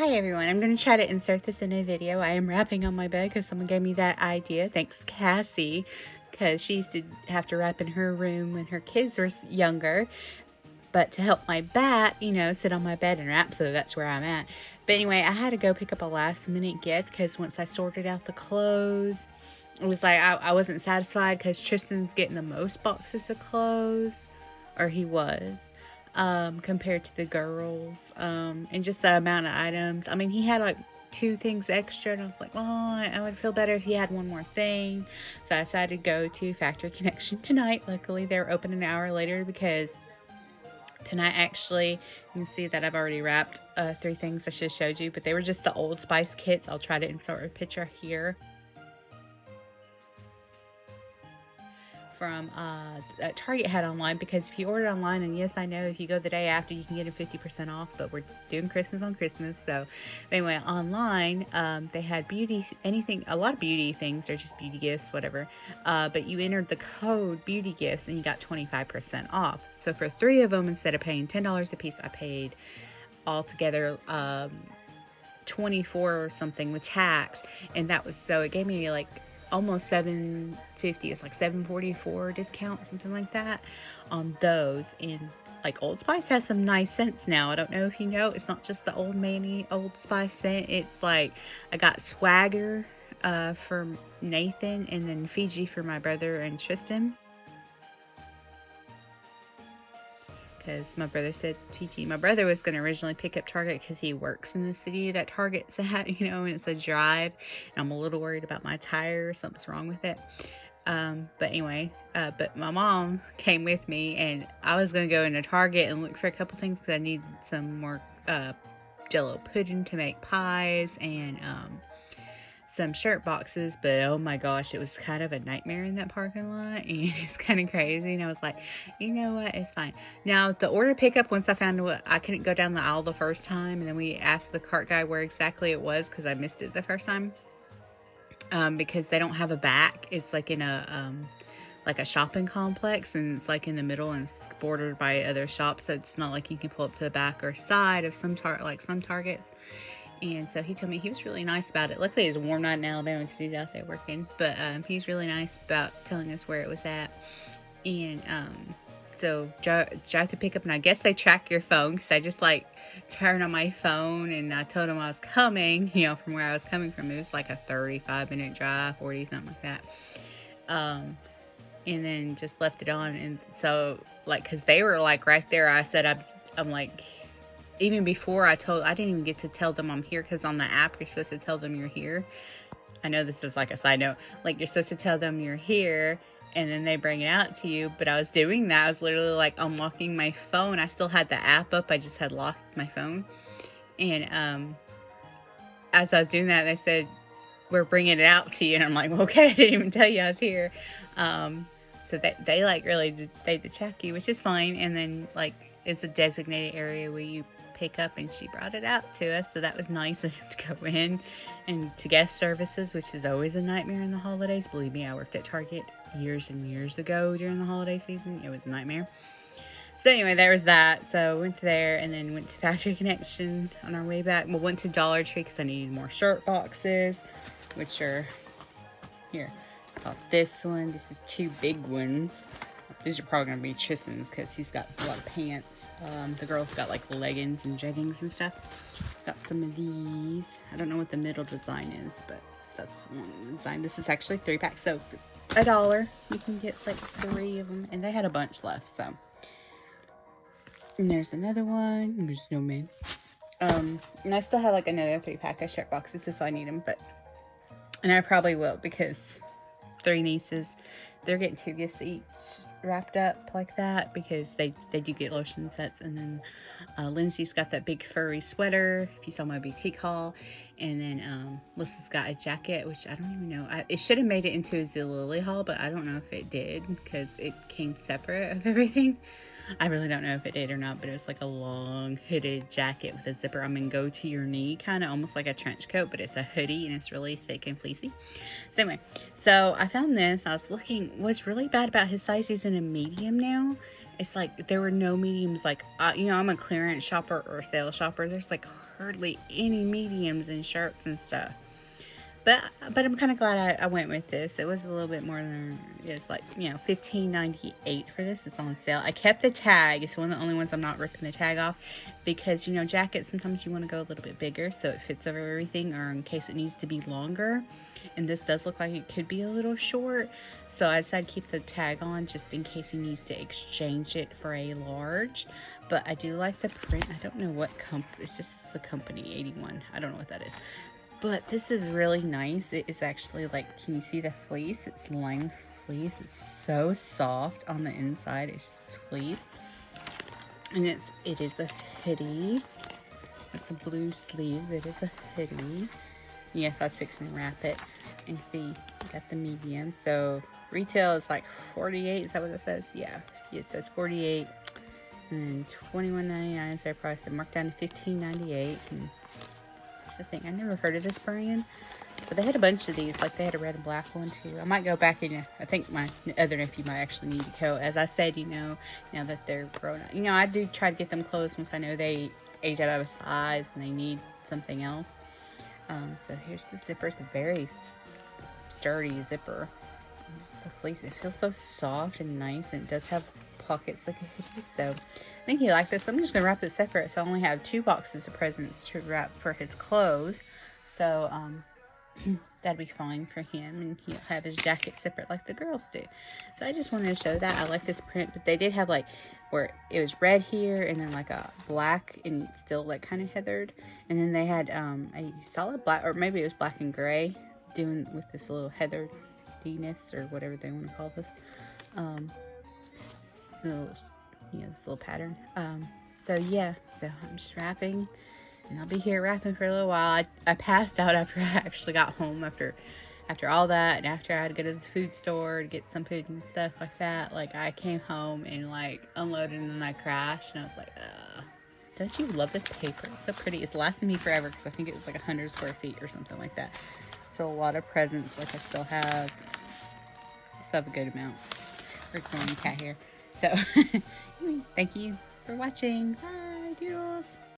Hi everyone, I'm going to try to insert this in a video. I am wrapping on my bed because someone gave me that idea. Thanks Cassie, because she used to have to wrap in her room when her kids were younger. But to help my bat, you know, sit on my bed and wrap, so that's where I'm at. But anyway, I had to go pick up a last minute gift because once I sorted out the clothes, it was like I wasn't satisfied because Tristan's getting the most boxes of clothes, or he was. Compared to the girls, and just the amount of items. I mean, he had like 2 things extra, and I was like, oh, I would feel better if he had one more thing. So I decided to go to Factory Connection tonight. Luckily, they were open an hour later because tonight, actually, you can see that I've already wrapped 3 things I should have showed you, but they were just the Old Spice kits. I'll try to insert a picture here. From Target had online, because if you order online, and yes, I know if you go the day after you can get it 50% off, but we're doing Christmas on Christmas. So anyway, online they had beauty, anything, a lot of beauty things, or just beauty gifts, whatever, but you entered the code beauty gifts and you got 25% off. So for 3 of them, instead of paying $10 a piece, I paid altogether $24 or something with tax, and that was, so it gave me like almost $7.50. It's like $7.44 discount, something like that, on those. And like Old Spice has some nice scents now. I don't know if you know, it's not just the Old Manny Old Spice scent. It's like I got Swagger for Nathan, and then Fiji for my brother and Tristan. Because my brother said Fiji. My brother was going to originally pick up Target because he works in the city that Target's at, you know, and it's a drive. And I'm a little worried about my tire. Something's wrong with it. But anyway, but my mom came with me, and I was going to go into Target and look for a couple things because I need some more Jell-O pudding to make pies, and some shirt boxes. But oh my gosh, it was kind of a nightmare in that parking lot, and it's kind of crazy. And I was like, you know what, it's fine. Now the order pickup, once I found what, I couldn't go down the aisle the first time, and then we asked the cart guy where exactly it was because I missed it the first time, because they don't have a back. It's like in a like a shopping complex, and it's like in the middle, and it's bordered by other shops, so it's not like you can pull up to the back or side of some Targets. And so he told me, he was really nice about it. Luckily, it's a warm night in Alabama because he's out there working. But he's really nice about telling us where it was at. And so drive to pick up. And I guess they track your phone, because I just like turned on my phone and I told them I was coming, you know, from where I was coming from. It was like a 35-minute drive, 40, something like that. And then just left it on. And so, like, because they were like right there, I said, I'm like, even before I didn't even get to tell them I'm here, because on the app you're supposed to tell them you're here. I know this is like a side note, like you're supposed to tell them you're here and then they bring it out to you. But I was doing that, I was literally like unlocking my phone. I still had the app up, I just had locked my phone. And as I was doing that, they said, we're bringing it out to you, and I'm like, well, okay, I didn't even tell you I was here. So they like really they check you, which is fine. And then like it's a designated area where you pick up, and she brought it out to us, so that was nice of to go in. And to guest services, which is always a nightmare in the holidays. Believe me, I worked at Target years and years ago during the holiday season. It was a nightmare. So anyway, there was that. So went there, and then went to Factory Connection on our way back. We went to Dollar Tree because I needed more shirt boxes, which are here. Got this one. This is 2 big ones. These are probably gonna be Tristan's because he's got a lot of pants. The girls got like leggings and jeggings and stuff. Got some of these. I don't know what the middle design is, but that's one design. This is actually 3-pack, so it's $1. You can get like 3 of them, and they had a bunch left. So, and there's another one. There's no man. And I still have like another 3-pack of shirt boxes if I need them, and I probably will, because 3 nieces, they're getting 2 gifts each wrapped up like that, because they do get lotion sets. And then Lindsay's got that big furry sweater, if you saw my boutique haul. And then Lissa's got a jacket, which I don't even know, it should have made it into a Zilili haul, but I don't know if it did because it came separate of everything. I really don't know if it did or not, but it was like a long hooded jacket with a zipper. I mean, go to your knee, kind of almost like a trench coat, but it's a hoodie and it's really thick and fleecy. So anyway, so I found this. I was looking. What's really bad about his size, he's in a medium now, It's like there were no mediums. Like, you know, I'm a clearance shopper or a sale shopper. There's like hardly any mediums in shirts and stuff. But I'm kind of glad I went with this. It was a little bit more than, it's like, you know, $15.98 for this. It's on sale. I kept the tag. It's one of the only ones I'm not ripping the tag off, because, you know, jackets, sometimes you want to go a little bit bigger so it fits over everything, or in case it needs to be longer. And this does look like it could be a little short. So I decided to keep the tag on just in case he needs to exchange it for a large. But I do like the print. I don't know what company. It's just the company 81. I don't know what that is. But this is really nice. It is actually like, can you see the fleece? It's lime fleece. It's so soft on the inside. It's just fleece. And it is a hoodie. It's a blue sleeves. It is a hoodie. Yes, I was fixing to wrap it. And see, got the medium. So retail is like $48. Is that what it says? Yeah. It says $48. And $21.99 is their price. And marked down to $15.98. And the thing, I never heard of this brand, but they had a bunch of these. Like, they had a red and black one too. I might go back and I think my other nephew might actually need to go. As I said, you know, now that they're grown up, you know, I do try to get them clothes once I know they age out of a size and they need something else. So here's the zipper. It's a very sturdy zipper. Just the fleece, it feels so soft and nice, and it does have pockets like a hoodie. So I think he liked this. I'm just gonna wrap this separate, so I only have 2 boxes of presents to wrap for his clothes. So that'd be fine for him, and he'll have his jacket separate like the girls do. So I just wanted to show that. I like this print, but they did have like where it was red here and then like a black and still like kind of heathered, and then they had a solid black, or maybe it was black and gray, doing with this little heatheredness or whatever they want to call this. Little, you know, this little pattern. So yeah, so I'm just wrapping, and I'll be here wrapping for a little while. I passed out after I actually got home, after all that, and after I had to go to the food store to get some food and stuff like that. Like, I came home and like unloaded, and then I crashed, and I was like, don't you love this paper? It's so pretty. It's lasting me forever, because I think it was like 100 square feet or something like that. So a lot of presents. Like, I still have a good amount. We're going cat here. So thank you for watching. Bye.